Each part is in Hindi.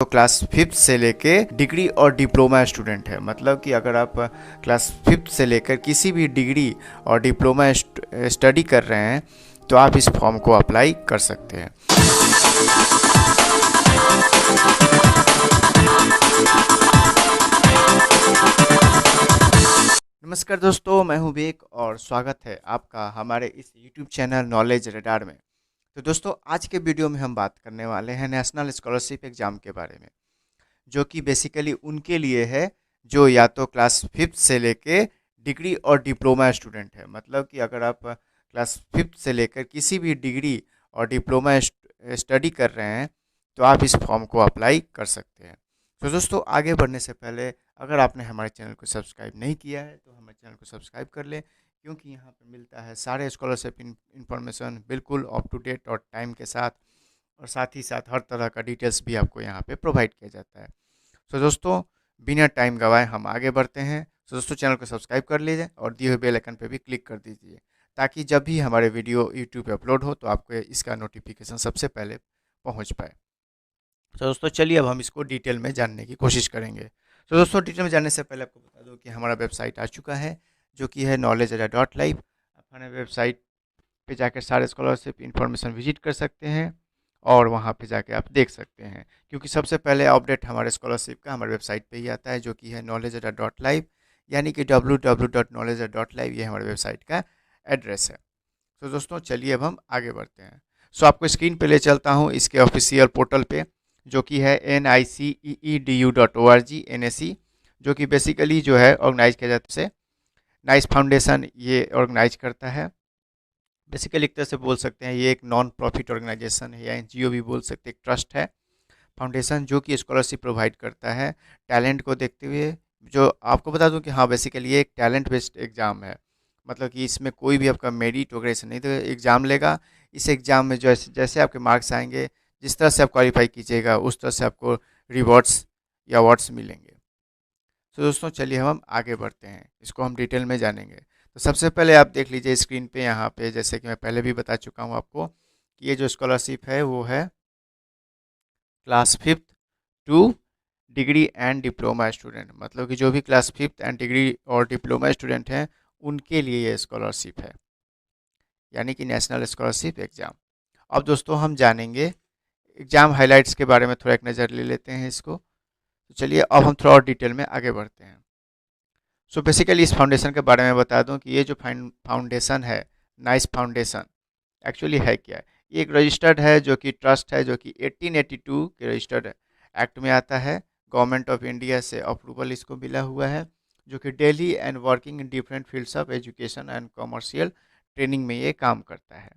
क्लास फिफ्थ से लेके डिग्री और डिप्लोमा स्टूडेंट है। मतलब कि अगर आप क्लास फिफ्थ से लेकर किसी भी डिग्री और डिप्लोमा स्टडी कर रहे हैं तो आप इस फॉर्म को अप्लाई कर सकते हैं। नमस्कार दोस्तों, मैं हूं विवेक और स्वागत है आपका हमारे इस YouTube चैनल नॉलेज रडार में। तो दोस्तों, आज के वीडियो में हम बात करने वाले हैं नेशनल स्कॉलरशिप एग्ज़ाम के बारे में, जो कि बेसिकली उनके लिए है जो या तो क्लास फिफ्थ से लेके डिग्री और डिप्लोमा स्टूडेंट है। मतलब कि अगर आप क्लास फिफ्थ से लेकर किसी भी डिग्री और डिप्लोमा स्टडी कर रहे हैं तो आप इस फॉर्म को अप्लाई कर सकते हैं। तो दोस्तों, आगे बढ़ने से पहले अगर आपने हमारे चैनल को सब्सक्राइब नहीं किया है तो हमारे चैनल को सब्सक्राइब कर लें, क्योंकि यहाँ पर मिलता है सारे स्कॉलरशिप इंफॉर्मेशन बिल्कुल अप टू डेट और टाइम के साथ, और साथ ही साथ हर तरह का डिटेल्स भी आपको यहाँ पे प्रोवाइड किया जाता है। तो दोस्तों, बिना टाइम गवाए हम आगे बढ़ते हैं। तो दोस्तों, चैनल को सब्सक्राइब कर लीजिए और दिए हुए बेल आइकन पे भी क्लिक कर दीजिए, ताकि जब भी हमारे वीडियो यूट्यूब पे अपलोड हो तो आपको इसका नोटिफिकेशन सबसे पहले पहुँच पाए। तो दोस्तों, चलिए अब हम इसको डिटेल में जानने की कोशिश करेंगे। तो दोस्तों, डिटेल में जानने से पहले आपको बता दूं कि हमारा वेबसाइट आ चुका है, जो कि है knowledge.live। आप हमारे वेबसाइट पे जाकर सारे स्कॉलरशिप इन्फॉर्मेशन विजिट कर सकते हैं और वहाँ पे जाके आप देख सकते हैं, क्योंकि सबसे पहले अपडेट हमारे स्कॉलरशिप का हमारे वेबसाइट पे ही आता है, जो कि है knowledge.live, यानी कि www.knowledge.live ये हमारे वेबसाइट का एड्रेस है। तो दोस्तों, चलिए अब हम आगे बढ़ते हैं। सो आपको स्क्रीन पे ले चलता हूँ इसके ऑफिशियल पोर्टल पे, जो कि है niceedu.org NSE, जो कि बेसिकली जो है ऑर्गेनाइज किया जाता है। नाइस फाउंडेशन ये ऑर्गेनाइज करता है। बेसिकली एक तरह से बोल सकते हैं ये एक नॉन प्रॉफिट ऑर्गेनाइजेशन है, या NGO भी बोल सकते हैं, एक ट्रस्ट है, फाउंडेशन, जो कि स्कॉलरशिप प्रोवाइड करता है टैलेंट को देखते हुए। जो आपको बता दूं कि हाँ, बेसिकली ये एक टैलेंट बेस्ड एग्ज़ाम है। मतलब कि इसमें कोई भी आपका मेरिट वगैरह से नहीं, तो एग्ज़ाम लेगा। इस एग्ज़ाम में जैसे जैसे आपके मार्क्स आएंगे, जिस तरह से आप क्वालिफाई कीजिएगा, उस तरह से आपको रिवॉर्ड्स या अवार्ड्स मिलेंगे। तो दोस्तों, चलिए हम आगे बढ़ते हैं, इसको हम डिटेल में जानेंगे। तो सबसे पहले आप देख लीजिए स्क्रीन पे, यहाँ पे जैसे कि मैं पहले भी बता चुका हूँ आपको कि ये जो स्कॉलरशिप है वो है class fifth two degree and diploma student. मतलब कि जो भी क्लास फिफ्थ एंड डिग्री और डिप्लोमा स्टूडेंट हैं उनके लिए ये स्कॉलरशिप है, यानी कि नेशनल स्कॉलरशिप एग्ज़ाम। अब दोस्तों, हम जानेंगे एग्ज़ाम हाइलाइट्स के बारे में, थोड़ा एक नज़र ले लेते हैं इसको। तो चलिए अब हम थोड़ा और डिटेल में आगे बढ़ते हैं। सो बेसिकली इस फाउंडेशन के बारे में बता दूं कि ये जो फाउंडेशन है, नाइस फाउंडेशन, एक्चुअली है क्या है। ये एक रजिस्टर्ड है, जो कि ट्रस्ट है, जो कि 1882 के रजिस्टर्ड एक्ट में आता है। गवर्नमेंट ऑफ इंडिया से अप्रूवल इसको मिला हुआ है, जो कि daily and working in different fields of education and commercial training में ये काम करता है,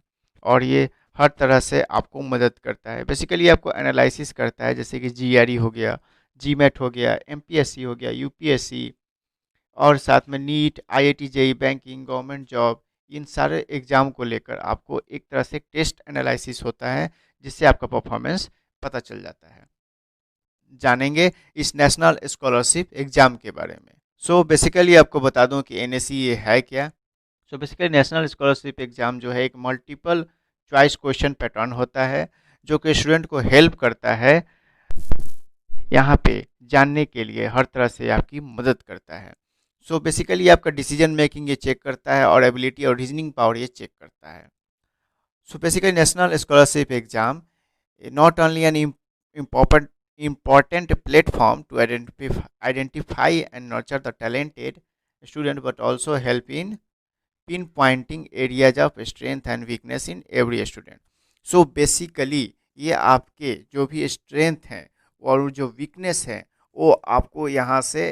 और ये हर तरह से आपको मदद करता है। बेसिकली आपको एनालिसिस करता है, जैसे कि GRE हो गया, GMAT हो गया, MPSC हो गया, UPSC, और साथ में NEET, IIT JEE, banking, government job, इन सारे एग्ज़ाम को लेकर आपको एक तरह से टेस्ट एनालिसिस होता है, जिससे आपका परफॉर्मेंस पता चल जाता है। जानेंगे इस नेशनल स्कॉलरशिप एग्ज़ाम के बारे में। सो बेसिकली आपको बता दूं कि NSE ये है क्या। So basically national scholarship exam जो है एक मल्टीपल चॉइस क्वेश्चन पैटर्न होता है, जो कि स्टूडेंट को हेल्प करता है यहाँ पे जानने के लिए, हर तरह से आपकी मदद करता है। सो बेसिकली आपका डिसीजन मेकिंग ये चेक करता है, और एबिलिटी और रीजनिंग पावर ये चेक करता है। So basically national scholarship exam not only an important platform to identify and nurture the talented student, but also help in pinpointing areas of strength and weakness in every student. So basically ये आपके जो भी स्ट्रेंथ हैं और जो वीकनेस है, वो आपको यहाँ से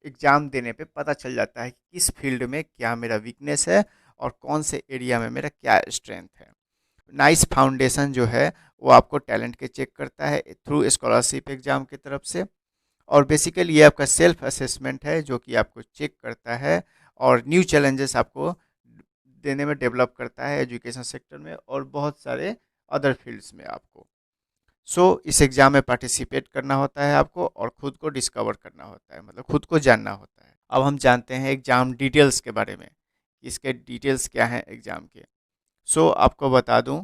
एग्ज़ाम देने पे पता चल जाता है कि किस फील्ड में क्या मेरा वीकनेस है और कौन से एरिया में मेरा क्या स्ट्रेंथ है। नाइस फाउंडेशन जो है वो आपको टैलेंट के चेक करता है थ्रू स्कॉलरशिप एग्ज़ाम की तरफ से, और बेसिकली ये आपका सेल्फ असेसमेंट है, जो कि आपको चेक करता है और न्यू चैलेंजेस आपको देने में डेवलप करता है एजुकेशन सेक्टर में और बहुत सारे अदर फील्ड्स में आपको। इस एग्ज़ाम में पार्टिसिपेट करना होता है आपको, और ख़ुद को डिस्कवर करना होता है, मतलब खुद को जानना होता है। अब हम जानते हैं एग्ज़ाम डिटेल्स के बारे में, इसके डिटेल्स क्या हैं एग्ज़ाम के। आपको बता दूं,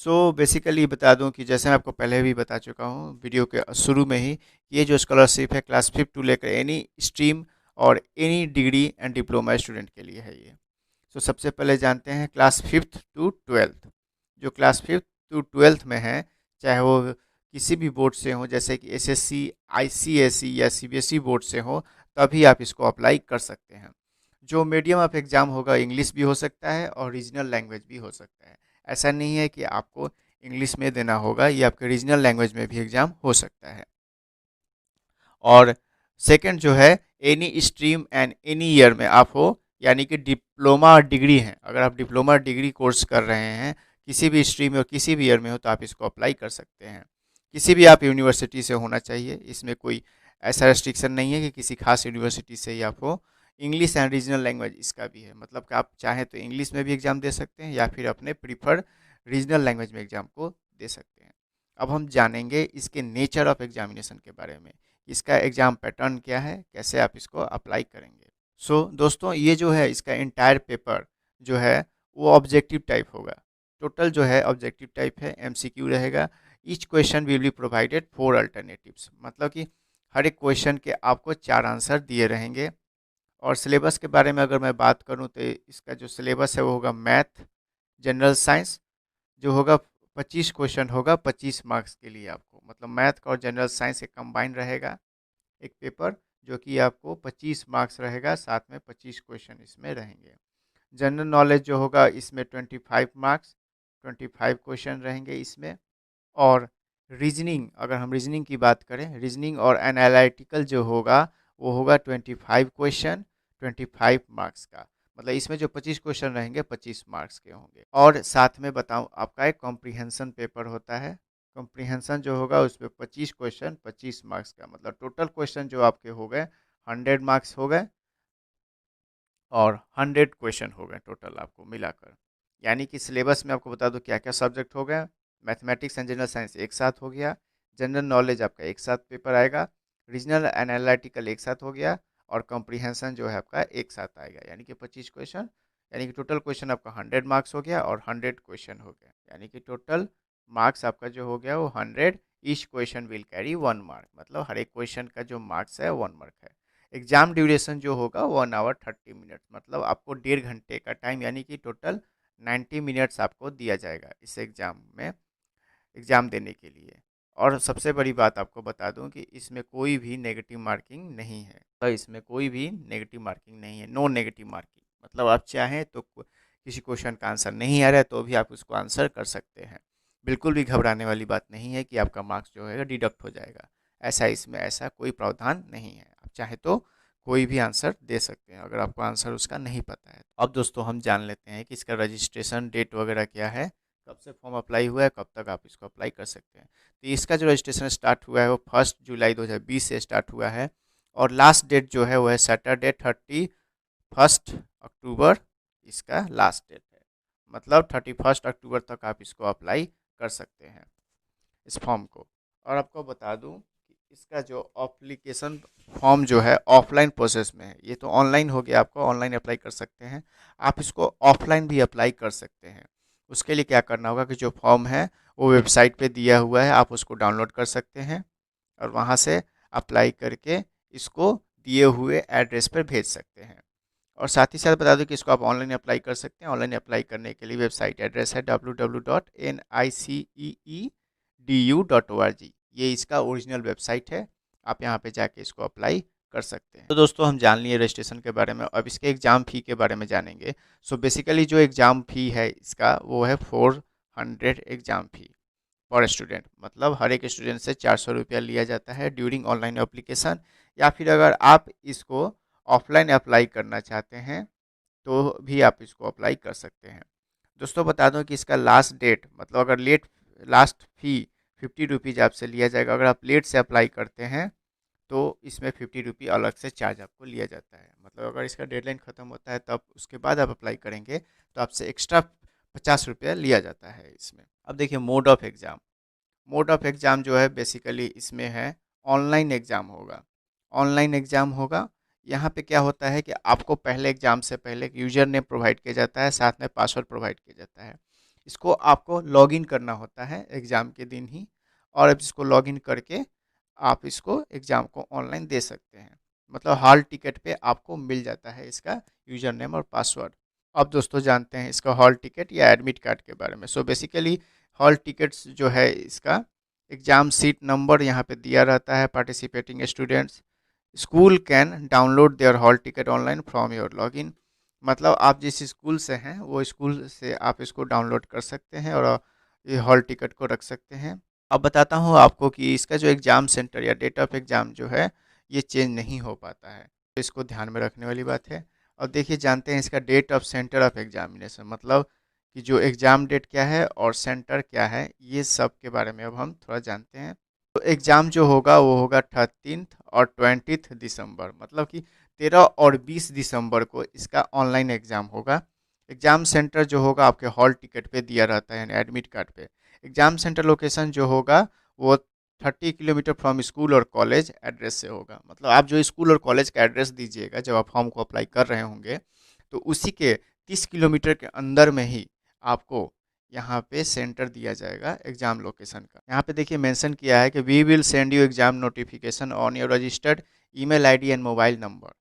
सो बेसिकली बता दूं कि जैसे मैं आपको पहले भी बता चुका हूं वीडियो के शुरू में ही, ये जो स्कॉलरशिप है क्लास 5 टू लेकर एनी स्ट्रीम और any degree and diploma student के लिए है ये। सो सबसे पहले जानते हैं क्लास 5th टू 12th। जो क्लास 5th टू 12th में है, चाहे वो किसी भी बोर्ड से हो, जैसे कि एसएससी, आईसीएसई या सीबीएसई बोर्ड से हो, तभी आप इसको अप्लाई कर सकते हैं। जो मीडियम ऑफ एग्ज़ाम होगा, इंग्लिश भी हो सकता है और रीजनल लैंग्वेज भी हो सकता है। ऐसा नहीं है कि आपको इंग्लिश में देना होगा, ये आपके रीजनल लैंग्वेज में भी एग्ज़ाम हो सकता है। और सेकंड जो है, any stream and any year में आप हो, यानी कि डिप्लोमा और डिग्री है, अगर आप डिप्लोमा डिग्री कोर्स कर रहे हैं किसी भी स्ट्रीम में और किसी भी ईयर में हो, तो आप इसको अप्लाई कर सकते हैं। किसी भी आप यूनिवर्सिटी से होना चाहिए, इसमें कोई ऐसा रेस्ट्रिक्शन नहीं है कि किसी खास यूनिवर्सिटी से ही आप हो। इंग्लिश एंड रीजनल लैंग्वेज इसका भी है, मतलब कि आप चाहें तो इंग्लिश में भी एग्ज़ाम दे सकते हैं या फिर अपने प्रीफर्ड रीजनल लैंग्वेज में एग्ज़ाम को दे सकते हैं। अब हम जानेंगे इसके नेचर ऑफ एग्जामिनेशन के बारे में, इसका एग्ज़ाम पैटर्न क्या है, कैसे आप इसको अप्लाई करेंगे। दोस्तों, ये जो है इसका इंटायर पेपर जो है वो ऑब्जेक्टिव टाइप होगा। टोटल जो है ऑब्जेक्टिव टाइप है, एमसीक्यू रहेगा। Each question will be provided 4 alternatives, मतलब कि हर एक क्वेश्चन के आपको 4 आंसर दिए रहेंगे। और सिलेबस के बारे में अगर मैं बात करूं तो इसका जो सिलेबस है वो होगा मैथ, जनरल साइंस, जो होगा 25 क्वेश्चन होगा 25 मार्क्स के लिए आपको, मतलब मैथ का और जनरल साइंस एक कंबाइन रहेगा एक पेपर, जो कि आपको 25 मार्क्स रहेगा, साथ में 25 क्वेश्चन इसमें रहेंगे। जनरल नॉलेज जो होगा इसमें 25 मार्क्स, 25 क्वेश्चन रहेंगे इसमें। और रीजनिंग, अगर हम रीजनिंग की बात करें, रीजनिंग और एनालिटिकल जो होगा वो होगा 25 क्वेश्चन, 25 मार्क्स का, मतलब इसमें जो 25 क्वेश्चन रहेंगे 25 मार्क्स के होंगे। और साथ में बताऊं, आपका एक कॉम्प्रीहेंशन पेपर होता है। कॉम्प्रीहेंशन जो होगा उसमें 25 क्वेश्चन 25 मार्क्स का, मतलब टोटल क्वेश्चन जो आपके हो गए 100 मार्क्स हो गए, और 100 क्वेश्चन हो गए टोटल आपको मिलाकर। यानी कि सिलेबस में आपको बता दूं क्या क्या सब्जेक्ट हो गए। मैथमेटिक्स एंड जनरल साइंस एक साथ हो गया, जनरल नॉलेज आपका एक साथ पेपर आएगा, रीजनल एनालिटिकल एक साथ हो गया, और कॉम्प्रीहेंशन जो है आपका एक साथ आएगा, यानी कि 25 क्वेश्चन, यानी कि टोटल क्वेश्चन आपका 100 मार्क्स हो गया और 100 क्वेश्चन हो गया, यानी कि टोटल मार्क्स आपका जो हो गया वो 100। Each question will carry 1 mark, मतलब हर एक क्वेश्चन का जो मार्क्स है 1 मार्क है। एग्जाम ड्यूरेशन जो होगा 1 आवर 30 मिनट, मतलब आपको 1.5 घंटे का टाइम, यानी कि टोटल 90 मिनट्स आपको दिया जाएगा इस एग्ज़ाम में, एग्ज़ाम देने के लिए। और सबसे बड़ी बात आपको बता दूं कि इसमें कोई भी नेगेटिव मार्किंग नहीं है, तो इसमें कोई भी नेगेटिव मार्किंग नहीं है, नो नेगेटिव मार्किंग, मतलब आप चाहें तो किसी क्वेश्चन का आंसर नहीं आ रहा है तो भी आप उसको आंसर कर सकते हैं। बिल्कुल भी घबराने वाली बात नहीं है कि आपका मार्क्स जो है डिडक्ट हो जाएगा, ऐसा इसमें ऐसा कोई प्रावधान नहीं है। आप चाहे तो कोई भी आंसर दे सकते हैं अगर आपको आंसर उसका नहीं पता है। अब दोस्तों हम जान लेते हैं कि इसका रजिस्ट्रेशन डेट वगैरह क्या है, कब से फॉर्म अप्लाई हुआ है, कब तक आप इसको अप्लाई कर सकते हैं। तो इसका जो रजिस्ट्रेशन स्टार्ट हुआ है वो 1 जुलाई 2020 से स्टार्ट हुआ है, और लास्ट डेट जो है वो है सैटरडे 31 अक्टूबर, इसका लास्ट डेट है, मतलब 31 अक्टूबर तक आप इसको अप्लाई कर सकते हैं इस फॉर्म को। और आपको बता दूं कि इसका जो एप्लीकेशन फॉर्म जो है ऑफलाइन प्रोसेस में है, ये तो ऑनलाइन हो गया, आपको ऑनलाइन अप्लाई कर सकते हैं, आप इसको ऑफलाइन भी अप्लाई कर सकते हैं। उसके लिए क्या करना होगा कि जो फॉर्म है वो वेबसाइट पे दिया हुआ है, आप उसको डाउनलोड कर सकते हैं और वहाँ से अप्लाई करके इसको दिए हुए एड्रेस पर भेज सकते हैं। और साथ ही साथ बता दूं कि इसको आप ऑनलाइन अप्लाई कर सकते हैं। ऑनलाइन अप्लाई करने के लिए वेबसाइट एड्रेस है www.niceedu.org, ये इसका ओरिजिनल वेबसाइट है, आप यहाँ पे जाके इसको अप्लाई कर सकते हैं। तो दोस्तों हम जान लिए रजिस्ट्रेशन के बारे में, अब इसके एग्ज़ाम फ़ी के बारे में जानेंगे। बेसिकली जो एग्ज़ाम फ़ी है इसका वो है 400 एग्ज़ाम फ़ी पर स्टूडेंट, मतलब हर एक स्टूडेंट से 400 रुपया लिया जाता है ड्यूरिंग ऑनलाइन एप्लीकेशन, या फिर अगर आप इसको ऑफलाइन अप्लाई करना चाहते हैं तो भी आप इसको अप्लाई कर सकते हैं। दोस्तों बता दूं कि इसका लास्ट डेट, मतलब अगर लेट, लास्ट फ़ी 50 रुपीज़ आपसे लिया जाएगा, अगर आप लेट से अप्लाई करते हैं तो इसमें 50 रुपये अलग से चार्ज आपको लिया जाता है, मतलब अगर इसका डेडलाइन ख़त्म होता है तब उसके बाद आप अप्लाई करेंगे तो आपसे एक्स्ट्रा 50 रुपया लिया जाता है इसमें। अब देखिए mode of exam, mode of exam जो है बेसिकली इसमें है ऑनलाइन एग्ज़ाम होगा, ऑनलाइन एग्ज़ाम होगा। यहाँ पे क्या होता है कि आपको पहले एग्ज़ाम से पहले एक यूज़र नेम प्रोवाइड किया जाता है, साथ में पासवर्ड प्रोवाइड किया जाता है। इसको आपको लॉगिन करना होता है एग्ज़ाम के दिन ही, और अब इसको लॉगिन करके आप इसको एग्ज़ाम को ऑनलाइन दे सकते हैं। मतलब हॉल टिकट पे आपको मिल जाता है इसका यूज़र नेम और पासवर्ड। अब दोस्तों जानते हैं इसका हॉल टिकट या एडमिट कार्ड के बारे में। सो बेसिकली हॉल टिकट्स जो है इसका एग्ज़ाम सीट नंबर यहाँ पे दिया रहता है। Participating students school can download there hall ticket online from your login. मतलब आप जिस स्कूल से हैं वो स्कूल से आप इसको डाउनलोड कर सकते हैं और ये हॉल टिकट को रख सकते हैं। अब बताता हूँ आपको कि इसका जो एग्ज़ाम सेंटर या डेट ऑफ एग्ज़ाम जो है ये चेंज नहीं हो पाता है, तो इसको ध्यान में रखने वाली बात है। और देखिए जानते हैं इसका date of centre of examination, मतलब कि जो एग्ज़ाम डेट क्या है और सेंटर क्या है, ये सब के बारे में अब हम थोड़ा जानते हैं। तो एग्ज़ाम जो होगा वो होगा 13 और 20 दिसंबर, मतलब कि 13 और 20 दिसंबर को इसका ऑनलाइन एग्ज़ाम होगा। एग्ज़ाम सेंटर जो होगा आपके हॉल टिकट पे दिया रहता है, यानी एडमिट कार्ड पे। एग्ज़ाम सेंटर लोकेशन जो होगा वो 30 किलोमीटर फ्रॉम स्कूल और कॉलेज एड्रेस से होगा। मतलब आप जो स्कूल और कॉलेज का एड्रेस दीजिएगा जब आप फॉर्म को अप्लाई कर रहे होंगे, तो उसी के 30 किलोमीटर के अंदर में ही आपको यहाँ पे सेंटर दिया जाएगा एग्ज़ाम लोकेशन का। यहाँ पे देखिए मेंशन किया है कि we will send you exam notification on your registered email ID and mobile number.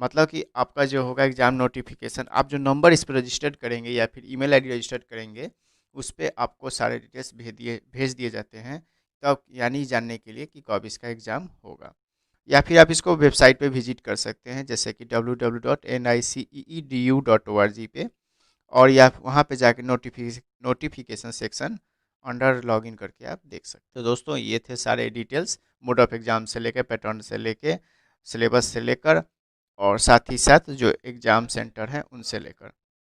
मतलब कि आपका जो होगा एग्ज़ाम नोटिफिकेशन, आप जो नंबर इस पर रजिस्टर्ड करेंगे या फिर ईमेल आईडी रजिस्टर्ड करेंगे, उस पर आपको सारे डिटेल्स भेज दिए जाते हैं, तब यानी जानने के लिए कि कब इसका एग्ज़ाम होगा। या फिर आप इसको वेबसाइट पे विजिट कर सकते हैं, जैसे कि www.niceedu.org पे, और या वहाँ पे जाके नोटिफिकेशन सेक्शन अंडर लॉगिन करके आप देख सकते हैं। तो दोस्तों ये थे सारे डिटेल्स, मोड ऑफ एग्ज़ाम से लेकर, पैटर्न से लेकर, सिलेबस से लेकर, और साथ ही साथ जो एग्ज़ाम सेंटर हैं उनसे लेकर।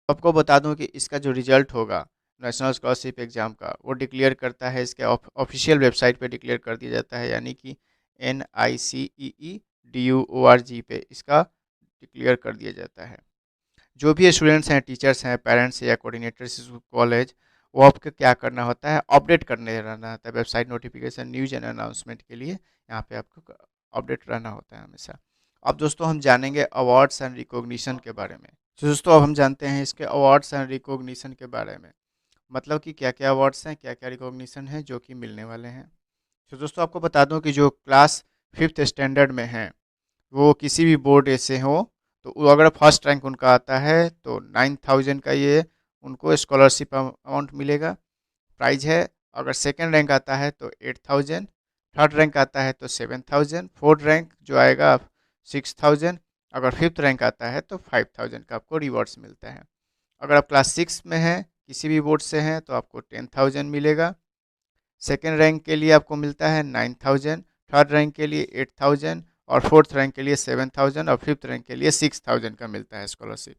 आपको बता दूं कि इसका जो रिज़ल्ट होगा नेशनल स्कॉलरशिप एग्ज़ाम का, वो डिक्लेयर करता है इसके ऑफिशियल वेबसाइट पे डिक्लेयर कर दिया जाता है, यानी कि NICEEDU.org पे इसका डिक्लेयर कर दिया जाता है। जो भी स्टूडेंट्स हैं, टीचर्स हैं, पेरेंट्स या कोऑर्डिनेटर्स कॉलेज, वो आपको क्या करना होता है, अपडेट करने रहना होता है website notification, news and announcement के लिए। यहाँ पे आपको अपडेट रहना होता है हमेशा। अब दोस्तों हम जानेंगे अवार्ड्स एंड रिकॉग्निशन के बारे में। तो दोस्तों अब हम जानते हैं इसके अवार्ड्स एंड रिकॉग्निशन के बारे में, मतलब कि क्या क्या अवार्ड्स हैं, क्या क्या रिकॉग्निशन है जो कि मिलने वाले हैं। तो दोस्तों आपको बता दूं कि जो क्लास 5th स्टैंडर्ड में हैं वो किसी भी बोर्ड से हो, तो वो अगर फर्स्ट रैंक उनका आता है तो 9,000 का ये उनको स्कॉलरशिप अमाउंट मिलेगा, प्राइज है। अगर सेकंड रैंक आता है तो 8,000, थर्ड रैंक आता है तो 7,000, फोर्थ रैंक जो आएगा 6,000, अगर फिफ्थ रैंक आता है तो 5,000 का आपको रिवॉर्ड्स मिलता है। अगर आप क्लास 6 में हैं, किसी भी बोर्ड से हैं, तो आपको 10,000 मिलेगा। सेकेंड रैंक के लिए आपको मिलता है 9,000, थर्ड रैंक के लिए 8,000, और फोर्थ रैंक के लिए 7,000, और फिफ्थ रैंक के लिए 6,000 का मिलता है स्कॉलरशिप।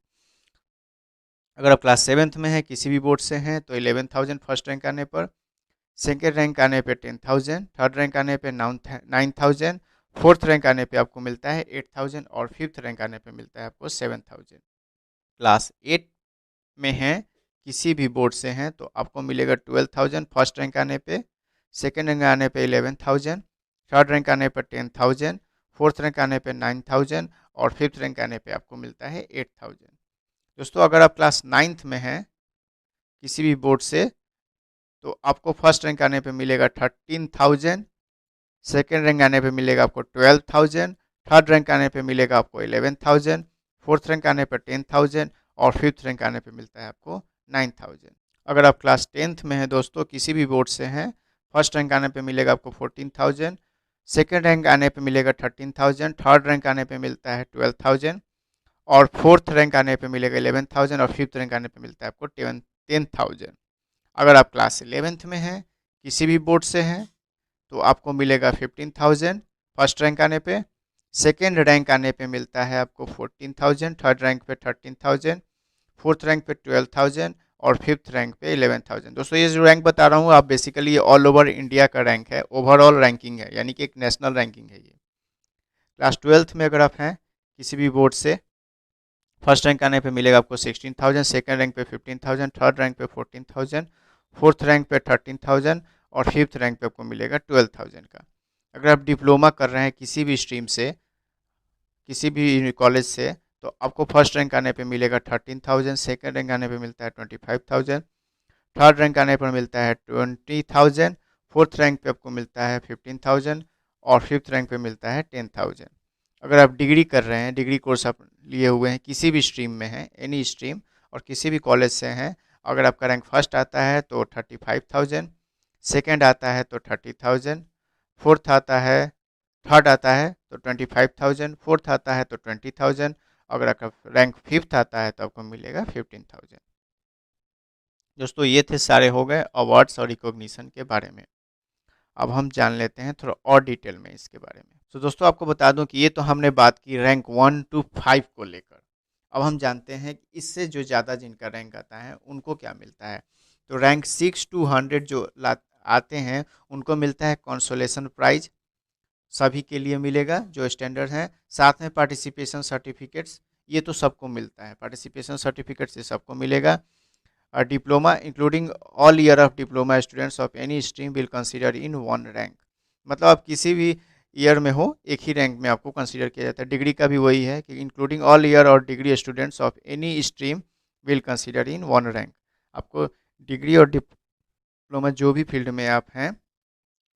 अगर आप क्लास 7th में हैं, किसी भी बोर्ड से हैं, तो 11,000 फर्स्ट रैंक आने पर, सेकेंड रैंक आने पे 10,000, थर्ड रैंक आने पे 9,000, फोर्थ रैंक आने पे आपको मिलता है 8,000, और फिफ्थ रैंक आने पे मिलता है आपको 7,000। क्लास 8 में हैं, किसी भी बोर्ड से हैं, तो आपको मिलेगा 12,000 फर्स्ट रैंक आने पे, सेकेंड रैंक आने पे 11,000, थर्ड रैंक आने पे 10,000, फोर्थ रैंक आने पे 9,000, और फिफ्थ रैंक आने पे आपको मिलता है 8,000। दोस्तों अगर आप क्लास 9th में हैं किसी भी बोर्ड से, तो आपको फर्स्ट रैंक आने पे मिलेगा 13,000, सेकेंड रैंक आने पे मिलेगा आपको 12,000, थर्ड रैंक आने पे मिलेगा आपको 11,000, फोर्थ रैंक आने पे 10,000, और फिफ्थ रैंक आने पे मिलता है आपको 9,000। अगर आप क्लास 10th में हैं दोस्तों, किसी भी बोर्ड से हैं, फर्स्ट रैंक आने पे मिलेगा आपको 14,000, सेकेंड रैंक आने पे मिलेगा 13,000, थर्ड रैंक आने पे मिलता है 12,000, और फोर्थ रैंक आने पे मिलेगा 11,000, और फिफ्थ रैंक आने पे मिलता है आपको 10,000। अगर आप क्लास 11th में हैं, किसी भी बोर्ड से हैं, तो आपको मिलेगा 15,000 फर्स्ट रैंक आने पे, सेकेंड रैंक आने पे मिलता है आपको 14,000, थर्ड रैंक पे 13,000, फोर्थ रैंक पे 12,000, और फिफ्थ रैंक पे 11,000। दोस्तों ये जो रैंक बता रहा हूँ आप बेसिकली ये ऑल ओवर इंडिया का रैंक है, ओवरऑल रैंकिंग है, यानी कि एक नेशनल रैंकिंग है ये। क्लास 12th में अगर आप हैं किसी भी बोर्ड से, फर्स्ट रैंक आने पे मिलेगा आपको 16,000, सेकेंड रैंक पे 15,000, थर्ड रैंक पे 14,000, फोर्थ रैंक पे 13,000, और फिफ्थ रैंक पे आपको मिलेगा 12,000 का। अगर आप डिप्लोमा कर रहे हैं किसी भी स्ट्रीम से, किसी भी कॉलेज से, तो आपको फर्स्ट रैंक आने पे मिलेगा 13,000, सेकेंड रैंक आने पे मिलता है 25,000, थर्ड रैंक आने पर मिलता है 20,000, फोर्थ रैंक पे आपको मिलता है 15,000 और फिफ्थ रैंक पे मिलता है 10,000। अगर आप डिग्री कर रहे हैं, डिग्री कोर्स आप लिए हुए हैं, किसी भी स्ट्रीम में हैं, एनी स्ट्रीम, और किसी भी कॉलेज से हैं, अगर आपका रैंक फर्स्ट आता है तो 35,000, सेकेंड आता है तो 30,000, फोर्थ आता है, थर्ड आता है तो 25,000, फोर्थ आता है तो 20,000, अगर आपका रैंक फिफ्थ आता है तो आपको मिलेगा 15,000। दोस्तों ये थे सारे हो गए अवार्ड्स और रिकॉग्निशन के बारे में। अब हम जान लेते हैं थोड़ा और डिटेल में इसके बारे में। तो दोस्तों आपको बता दूं कि ये तो हमने बात की रैंक 1 to 5 को लेकर। अब हम जानते हैं कि इससे जो ज़्यादा जिनका रैंक आता है उनको क्या मिलता है। तो रैंक 6 to 100 जो आते हैं उनको मिलता है कंसोलेशन प्राइज, सभी के लिए मिलेगा जो स्टैंडर्ड हैं। साथ में पार्टिसिपेशन सर्टिफिकेट्स, ये तो सबको मिलता है, पार्टिसिपेशन सर्टिफिकेट्स ये सबको मिलेगा। Diploma including all year of diploma students of any stream will consider in one rank. मतलब आप किसी भी ईयर में हो एक ही रैंक में आपको कंसीडर किया जाता है। डिग्री का भी वही है कि इंक्लूडिंग ऑल ईयर और degree students of any stream will consider in one rank. आपको डिग्री और डिप्लोमा जो भी फील्ड में आप हैं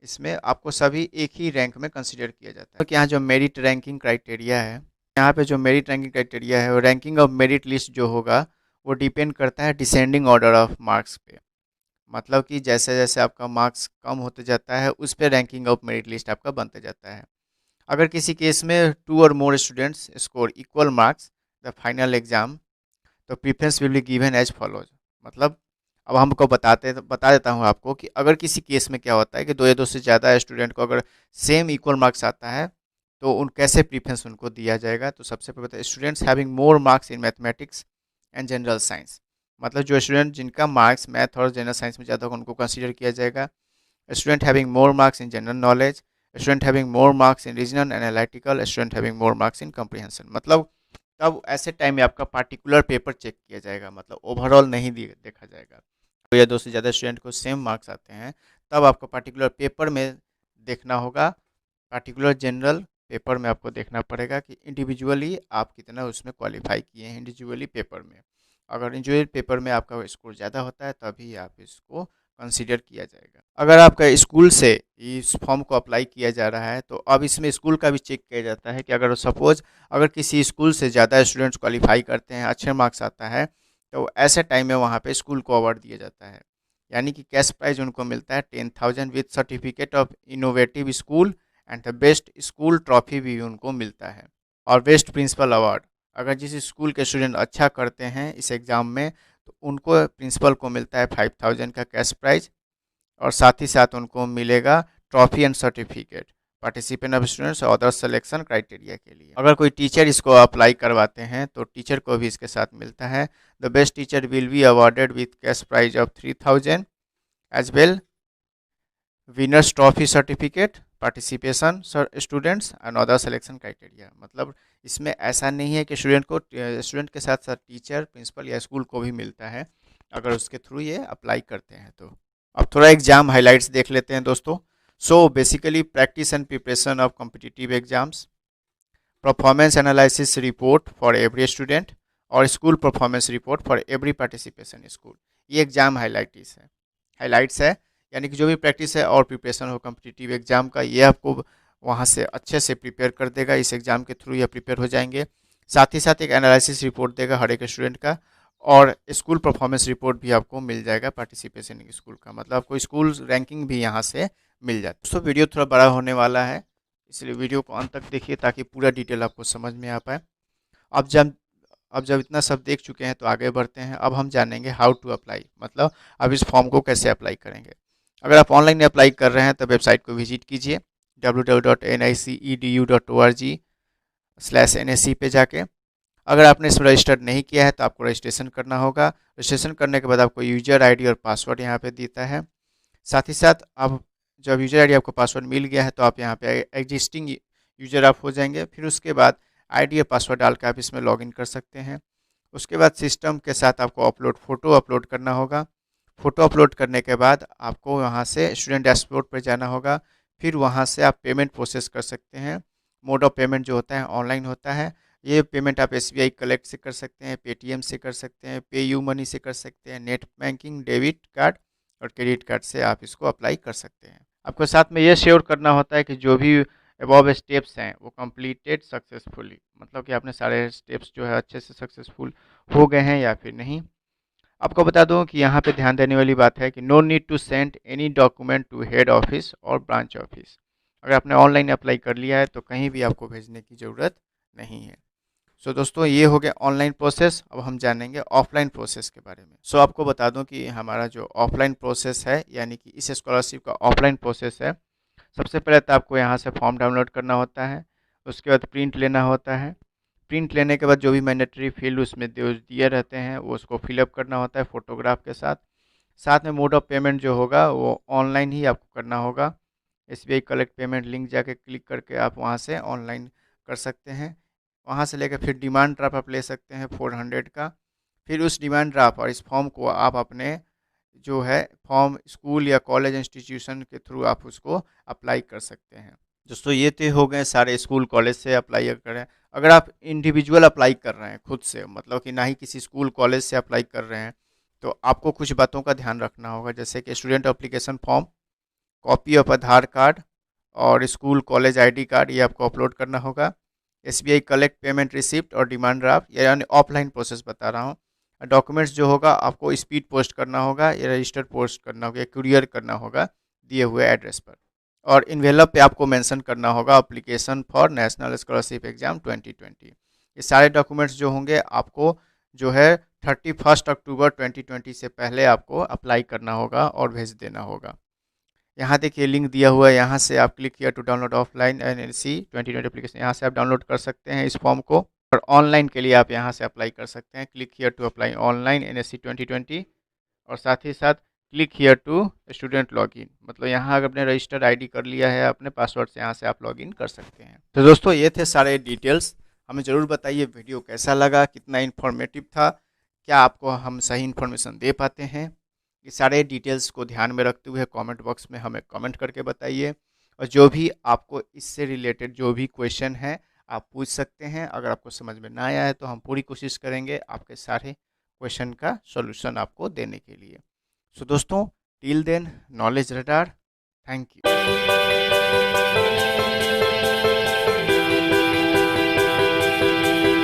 इसमें आपको सभी एक ही रैंक में कंसीडर किया जाता है। तो यहाँ जो मेरिट रैंकिंग क्राइटेरिया है, यहाँ पे जो मेरिट रैंकिंग क्राइटेरिया है वो रैंकिंग ऑफ मेरिट लिस्ट जो होगा वो डिपेंड करता है डिसेंडिंग ऑर्डर ऑफ मार्क्स पे। मतलब कि जैसे जैसे आपका मार्क्स कम होते जाता है उस पर रैंकिंग ऑफ मेरिट लिस्ट आपका बनते जाता है। अगर किसी केस में 2 or more students score equal marks the final exam तो preference will be given as follows. मतलब अब हमको बता देता हूँ आपको कि अगर किसी केस में क्या होता है कि 2 या 2 से ज़्यादा स्टूडेंट को अगर सेम इक्वल मार्क्स आता है तो उन कैसे प्रीफरेंस उनको दिया जाएगा। तो सबसे पहले बताए students having more marks in mathematics and general science, मतलब जो स्टूडेंट जिनका मार्क्स मैथ और जनरल साइंस में ज़्यादा होगा उनको कंसीडर किया जाएगा। Student having more marks in general knowledge, student having more marks in regional analytical, student having more marks in comprehension. मतलब तब ऐसे टाइम में आपका पार्टिकुलर पेपर चेक किया जाएगा, मतलब ओवरऑल नहीं देखा जाएगा। 2 या 2 से ज़्यादा स्टूडेंट को सेम मार्क्स आते हैं तब आपको पर्टिकुलर पेपर में देखना होगा, पार्टिकुलर जनरल पेपर में आपको देखना पड़ेगा कि इंडिविजुअली आप कितना उसमें क्वालिफाई किए हैं। इंडिविजुअली पेपर में अगर इंडिविजुअल पेपर में आपका स्कोर ज़्यादा होता है तभी आप इसको कंसीडर किया जाएगा। अगर आपका स्कूल से इस फॉर्म को अप्लाई किया जा रहा है तो अब इसमें स्कूल का भी चेक किया जाता है कि अगर सपोज अगर किसी स्कूल से ज़्यादा स्टूडेंट्स क्वालिफाई करते हैं, अच्छे मार्क्स आता है, तो ऐसे टाइम में वहाँ पे स्कूल को अवार्ड दिया जाता है। यानी कि कैश प्राइज उनको मिलता है 10,000 with certificate of innovative school and the best school trophy भी उनको मिलता है। और बेस्ट प्रिंसिपल अवार्ड, अगर जिस स्कूल के स्टूडेंट अच्छा करते हैं इस एग्ज़ाम में तो उनको प्रिंसिपल को मिलता है 5,000 का कैश प्राइज, और साथ ही साथ उनको मिलेगा trophy and certificate participant of students और अदर सिलेक्शन क्राइटेरिया के लिए। अगर कोई टीचर इसको अप्लाई करवाते हैं तो टीचर को भी इसके साथ मिलता है। The best teacher will be awarded with cash prize of 3,000 as well winners trophy certificate participation students and other selection criteria. मतलब इसमें ऐसा नहीं है कि स्टूडेंट के साथ साथ टीचर, प्रिंसिपल या स्कूल को भी मिलता है अगर उसके थ्रू ये अप्लाई करते हैं तो। अब थोड़ा एग्जाम हाइलाइट्स देख लेते हैं दोस्तों। So basically practice and preparation of competitive exams, performance analysis report for every student और school performance report for every participation school. ये एग्जाम हाइलाइट्स है यानी कि जो भी प्रैक्टिस है और प्रिपरेशन हो कॉम्पिटिटिव एग्जाम का ये आपको वहाँ से अच्छे से प्रिपेयर कर देगा। इस एग्ज़ाम के थ्रू ये प्रिपेयर हो जाएंगे। साथ ही साथ एक एनालिसिस रिपोर्ट देगा हर एक स्टूडेंट का, और स्कूल परफॉर्मेंस रिपोर्ट भी आपको मिल जाएगा पार्टिसिपेशन स्कूल का, मतलब आपको स्कूल रैंकिंग भी यहाँ से मिल जाती है। दोस्तों वीडियो थोड़ा बड़ा होने वाला है इसलिए वीडियो को अंत तक देखिए ताकि पूरा डिटेल आपको समझ में आ पाए। अब जब इतना सब देख चुके हैं तो आगे बढ़ते हैं। अब हम जानेंगे हाउ टू अप्लाई, मतलब अब इस फॉर्म को कैसे अप्लाई करेंगे। अगर आप ऑनलाइन अप्लाई कर रहे हैं तो वेबसाइट को विजिट कीजिए www.niceedu.org/NSE पे जाके। अगर आपने इसमें रजिस्टर्ड नहीं किया है तो आपको रजिस्ट्रेशन करना होगा। रजिस्ट्रेशन करने के बाद आपको यूजर आईडी और पासवर्ड यहाँ पे देता है। साथ ही साथ अब जब यूजर आईडी आपको पासवर्ड मिल गया है तो आप यहाँ पे एग्जिस्टिंग यूजर आप हो जाएंगे। फिर उसके बाद आईडी और पासवर्ड डाल के आप इसमें लॉगिन कर सकते हैं। उसके बाद सिस्टम के साथ आपको फ़ोटो अपलोड करना होगा। फ़ोटो अपलोड करने के बाद आपको वहाँ से स्टूडेंट डैशबोर्ड पर जाना होगा। फिर वहाँ से आप पेमेंट प्रोसेस कर सकते हैं। मोड ऑफ पेमेंट जो होता है ऑनलाइन होता है। ये पेमेंट आप एसबीआई कलेक्ट से कर सकते हैं, पेटीएम से कर सकते हैं, पे यू मनी से कर सकते हैं, नेट बैंकिंग, डेबिट कार्ड और क्रेडिट कार्ड से आप इसको अप्लाई कर सकते हैं। आपको साथ में ये श्योर करना होता है कि जो भी अबव स्टेप्स हैं वो कंप्लीटेड सक्सेसफुली, मतलब कि आपने सारे स्टेप्स जो है अच्छे से सक्सेसफुल हो गए हैं या फिर नहीं। आपको बता दूं कि यहाँ पे ध्यान देने वाली बात है कि no need to send any document to head office और ब्रांच ऑफिस। अगर आपने ऑनलाइन अप्लाई कर लिया है तो कहीं भी आपको भेजने की ज़रूरत नहीं है। सो दोस्तों, ये हो गया ऑनलाइन प्रोसेस। अब हम जानेंगे ऑफलाइन प्रोसेस के बारे में। आपको बता दूं कि हमारा जो ऑफलाइन प्रोसेस है, यानी कि इस स्कॉलरशिप का ऑफलाइन प्रोसेस है, सबसे पहले तो आपको यहाँ से फॉर्म डाउनलोड करना होता है। उसके बाद प्रिंट लेना होता है। प्रिंट लेने के बाद जो भी मैंडेटरी फील्ड उसमें दिए रहते हैं वो उसको फिलअप करना होता है फोटोग्राफ के साथ। साथ में मोड ऑफ पेमेंट जो होगा वो ऑनलाइन ही आपको करना होगा। एसबीआई कलेक्ट पेमेंट लिंक जाके क्लिक करके आप वहाँ से ऑनलाइन कर सकते हैं। वहाँ से लेकर फिर डिमांड ड्राफ्ट आप ले सकते हैं 400 का। फिर उस डिमांड ड्राफ्ट और इस फॉर्म को आप अपने जो है फॉर्म स्कूल या कॉलेज इंस्टीट्यूशन के थ्रू आप उसको अप्लाई कर सकते हैं। दोस्तों, ये तो हो गए सारे स्कूल कॉलेज से अप्लाई करें। अगर आप इंडिविजुअल अप्लाई कर रहे हैं खुद से, मतलब कि ना ही किसी स्कूल कॉलेज से अप्लाई कर रहे हैं, तो आपको कुछ बातों का ध्यान रखना होगा, जैसे कि student application form, copy of Aadhaar card और स्कूल कॉलेज आईडी कार्ड, ये आपको अपलोड करना होगा। एसबीआई कलेक्ट पेमेंट रिसिप्ट और डिमांड ड्राफ्ट, यानी ऑफलाइन प्रोसेस बता रहा हूँ। डॉक्यूमेंट्स जो होगा आपको स्पीड पोस्ट करना होगा या रजिस्टर्ड पोस्ट करना होगा या कुरियर करना होगा दिए हुए एड्रेस पर। और इन्वेलप पे आपको मेंशन करना होगा application for national scholarship exam 2020। ये सारे डॉक्यूमेंट्स जो होंगे आपको जो है 31 अक्टूबर 2020 से पहले आपको अप्लाई करना होगा और भेज देना होगा। यहाँ देखिए लिंक दिया हुआ है, यहाँ से आप क्लिक किया to download offline NLC 2020 application, यहाँ से आप डाउनलोड कर सकते हैं इस फॉर्म को। और ऑनलाइन के लिए आप यहाँ से अप्लाई कर सकते हैं, click here to apply online NSC 2020। और साथ ही साथ click here to student login, मतलब यहाँ अगर आपने रजिस्टर्ड आईडी कर लिया है अपने पासवर्ड से, यहाँ से आप लॉगिन कर सकते हैं। तो दोस्तों, ये थे सारे डिटेल्स। हमें ज़रूर बताइए वीडियो कैसा लगा, कितना इन्फॉर्मेटिव था, क्या आपको हम सही इन्फॉर्मेशन दे पाते हैं। ये सारे डिटेल्स को ध्यान में रखते हुए कमेंट बॉक्स में हमें कमेंट करके बताइए। और जो भी आपको इससे रिलेटेड जो भी क्वेश्चन है आप पूछ सकते हैं। अगर आपको समझ में ना आया है तो हम पूरी कोशिश करेंगे आपके सारे क्वेश्चन का सॉल्यूशन आपको देने के लिए। सो दोस्तों, till then, knowledge radar, thank you.